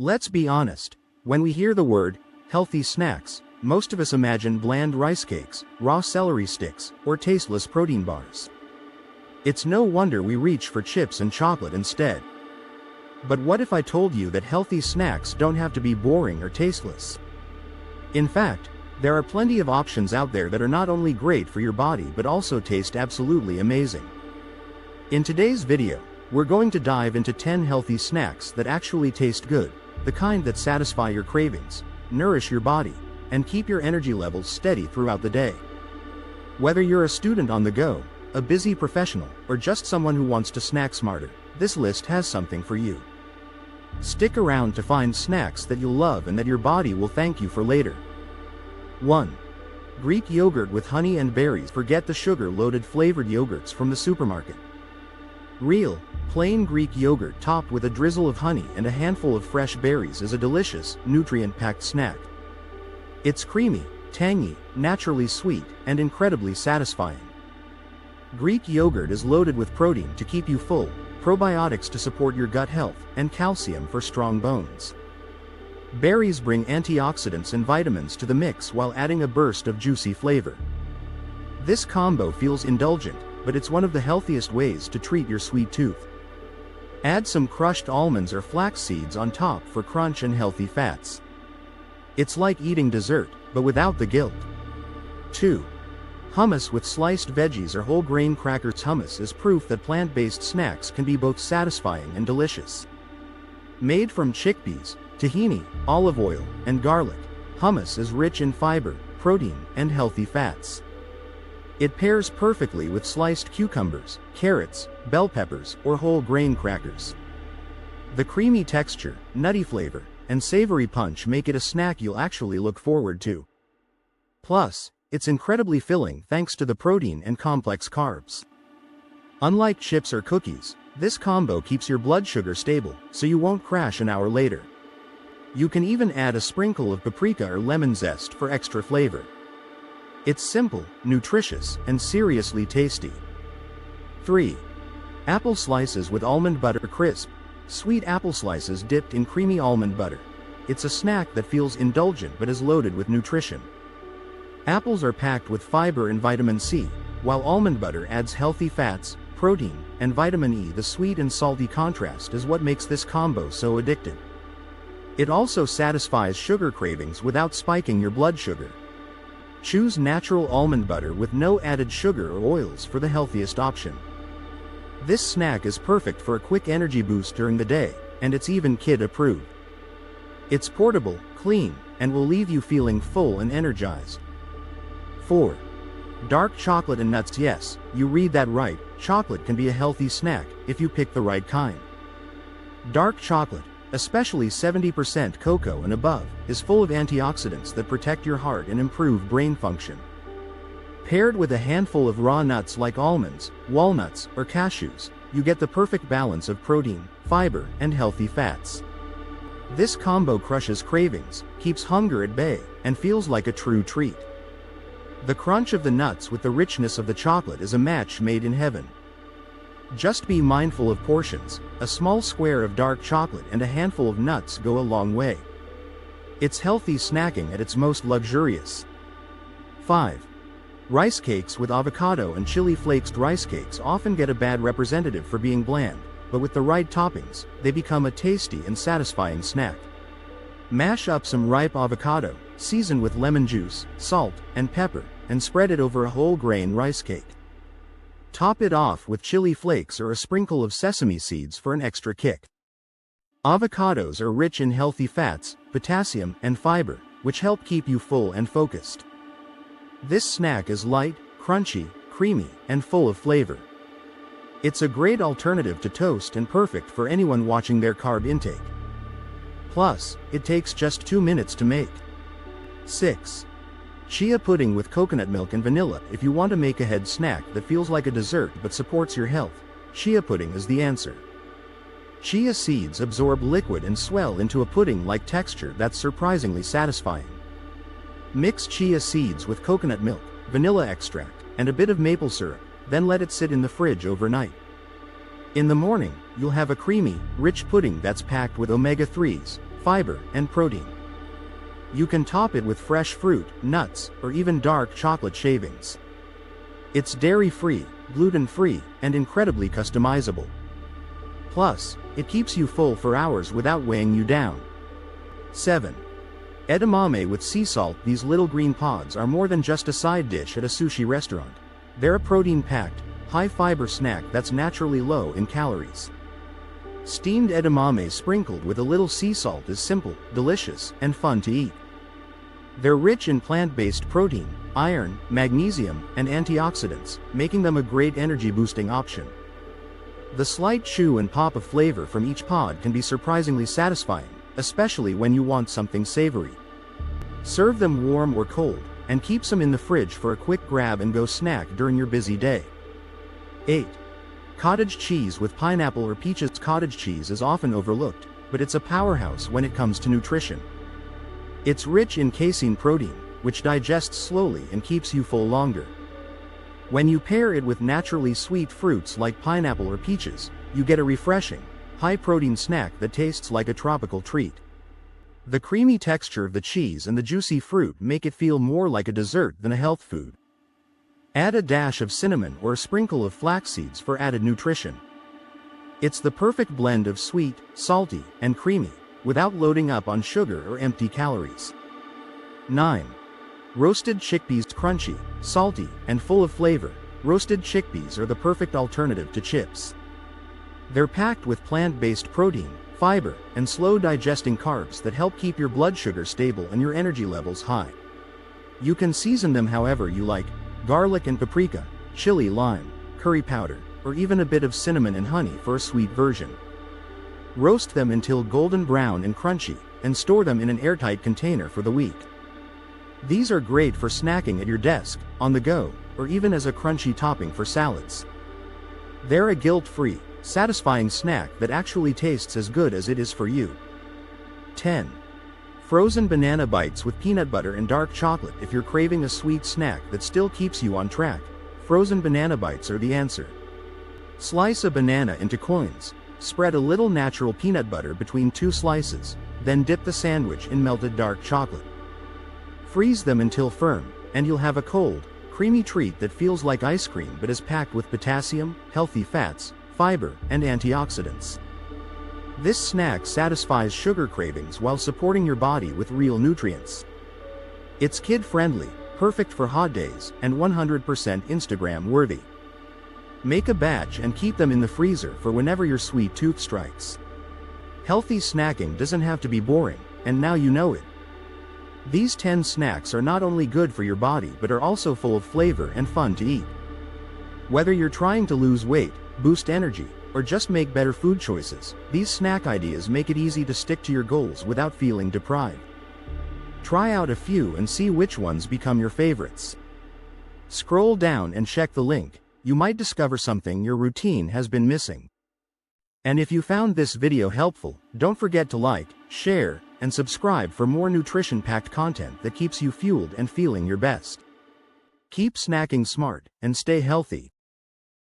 Let's be honest, when we hear the word healthy snacks, most of us imagine bland rice cakes, raw celery sticks, or tasteless protein bars. It's no wonder we reach for chips and chocolate instead. But what if I told you that healthy snacks don't have to be boring or tasteless? In fact, there are plenty of options out there that are not only great for your body but also taste absolutely amazing. In today's video, we're going to dive into 10 healthy snacks that actually taste good, the kind that satisfy your cravings, nourish your body, and keep your energy levels steady throughout the day. Whether you're a student on the go, a busy professional, or just someone who wants to snack smarter, this list has something for you. Stick around to find snacks that you'll love and that your body will thank you for later. 1. Greek yogurt with honey and berries. Forget the sugar-loaded flavored yogurts from the supermarket. Real, plain Greek yogurt topped with a drizzle of honey and a handful of fresh berries is a delicious, nutrient-packed snack. It's creamy, tangy, naturally sweet, and incredibly satisfying. Greek yogurt is loaded with protein to keep you full, probiotics to support your gut health, and calcium for strong bones. Berries bring antioxidants and vitamins to the mix while adding a burst of juicy flavor. This combo feels indulgent, but it's one of the healthiest ways to treat your sweet tooth. Add some crushed almonds or flax seeds on top for crunch and healthy fats. It's like eating dessert, but without the guilt. 2. Hummus with sliced veggies or whole grain crackers. Hummus is proof that plant-based snacks can be both satisfying and delicious. Made from chickpeas, tahini, olive oil, and garlic, hummus is rich in fiber, protein, and healthy fats. It pairs perfectly with sliced cucumbers, carrots, bell peppers, or whole grain crackers. The creamy texture, nutty flavor, and savory punch make it a snack you'll actually look forward to. Plus, it's incredibly filling thanks to the protein and complex carbs. Unlike chips or cookies, this combo keeps your blood sugar stable, so you won't crash an hour later. You can even add a sprinkle of paprika or lemon zest for extra flavor. It's simple, nutritious, and seriously tasty. 3. Apple slices with almond butter. Crisp, sweet apple slices dipped in creamy almond butter. It's a snack that feels indulgent but is loaded with nutrition. Apples are packed with fiber and vitamin C, while almond butter adds healthy fats, protein, and vitamin E. The sweet and salty contrast is what makes this combo so addictive. It also satisfies sugar cravings without spiking your blood sugar. Choose natural almond butter with no added sugar or oils for the healthiest option. This snack is perfect for a quick energy boost during the day, and it's even kid-approved. It's portable, clean, and will leave you feeling full and energized. 4. Dark chocolate and nuts. Yes, you read that right, chocolate can be a healthy snack if you pick the right kind. Dark chocolate, especially 70% cocoa and above, is full of antioxidants that protect your heart and improve brain function. Paired with a handful of raw nuts like almonds, walnuts, or cashews, you get the perfect balance of protein, fiber, and healthy fats. This combo crushes cravings, keeps hunger at bay, and feels like a true treat. The crunch of the nuts with the richness of the chocolate is a match made in heaven. Just be mindful of portions. A small square of dark chocolate and a handful of nuts go a long way. It's healthy snacking at its most luxurious. 5. Rice cakes with avocado and chili flakes. Rice cakes often get a bad representative for being bland, but with the right toppings, they become a tasty and satisfying snack. Mash up some ripe avocado, season with lemon juice, salt, and pepper, and spread it over a whole grain rice cake. Top it off with chili flakes or a sprinkle of sesame seeds for an extra kick. Avocados are rich in healthy fats, potassium, and fiber, which help keep you full and focused. This snack is light, crunchy, creamy, and full of flavor. It's a great alternative to toast and perfect for anyone watching their carb intake. Plus, it takes just 2 minutes to make. 6. Chia pudding with coconut milk and vanilla. If you want to make a head snack that feels like a dessert but supports your health, chia pudding is the answer. Chia seeds absorb liquid and swell into a pudding-like texture that's surprisingly satisfying. Mix chia seeds with coconut milk, vanilla extract, and a bit of maple syrup, then let it sit in the fridge overnight. In the morning, you'll have a creamy, rich pudding that's packed with omega-3s, fiber, and protein. You can top it with fresh fruit, nuts, or even dark chocolate shavings. It's dairy-free, gluten-free, and incredibly customizable. Plus, it keeps you full for hours without weighing you down. 7. Edamame with sea salt. These little green pods are more than just a side dish at a sushi restaurant. They're a protein-packed, high-fiber snack that's naturally low in calories. Steamed edamame sprinkled with a little sea salt is simple, delicious, and fun to eat. They're rich in plant-based protein, iron, magnesium, and antioxidants, making them a great energy-boosting option. The slight chew and pop of flavor from each pod can be surprisingly satisfying, especially when you want something savory. Serve them warm or cold, and keep some in the fridge for a quick grab-and-go snack during your busy day. 8. Cottage cheese with pineapple or peaches. Cottage cheese is often overlooked, but it's a powerhouse when it comes to nutrition. It's rich in casein protein, which digests slowly and keeps you full longer. When you pair it with naturally sweet fruits like pineapple or peaches, you get a refreshing, high-protein snack that tastes like a tropical treat. The creamy texture of the cheese and the juicy fruit make it feel more like a dessert than a health food. Add a dash of cinnamon or a sprinkle of flax seeds for added nutrition. It's the perfect blend of sweet, salty, and creamy, without loading up on sugar or empty calories. 9. Roasted chickpeas. Crunchy, salty, and full of flavor, roasted chickpeas are the perfect alternative to chips. They're packed with plant-based protein, fiber, and slow-digesting carbs that help keep your blood sugar stable and your energy levels high. You can season them however you like: garlic and paprika, chili, lime, curry powder, or even a bit of cinnamon and honey for a sweet version. Roast them until golden brown and crunchy, and store them in an airtight container for the week. These are great for snacking at your desk, on the go, or even as a crunchy topping for salads. They're a guilt-free, satisfying snack that actually tastes as good as it is for you. 10. Frozen banana bites with peanut butter and dark chocolate. If you're craving a sweet snack that still keeps you on track, frozen banana bites are the answer. Slice a banana into coins, spread a little natural peanut butter between 2 slices, then dip the sandwich in melted dark chocolate. Freeze them until firm, and you'll have a cold, creamy treat that feels like ice cream but is packed with potassium, healthy fats, fiber, and antioxidants. This snack satisfies sugar cravings while supporting your body with real nutrients. It's kid-friendly, perfect for hot days, and 100% Instagram-worthy. Make a batch and keep them in the freezer for whenever your sweet tooth strikes. Healthy snacking doesn't have to be boring, and now you know it. These 10 snacks are not only good for your body but are also full of flavor and fun to eat. Whether you're trying to lose weight, boost energy, or just make better food choices, these snack ideas make it easy to stick to your goals without feeling deprived. Try out a few and see which ones become your favorites. Scroll down and check the link. You might discover something your routine has been missing. And if you found this video helpful, don't forget to like, share, and subscribe for more nutrition-packed content that keeps you fueled and feeling your best. Keep snacking smart, and stay healthy.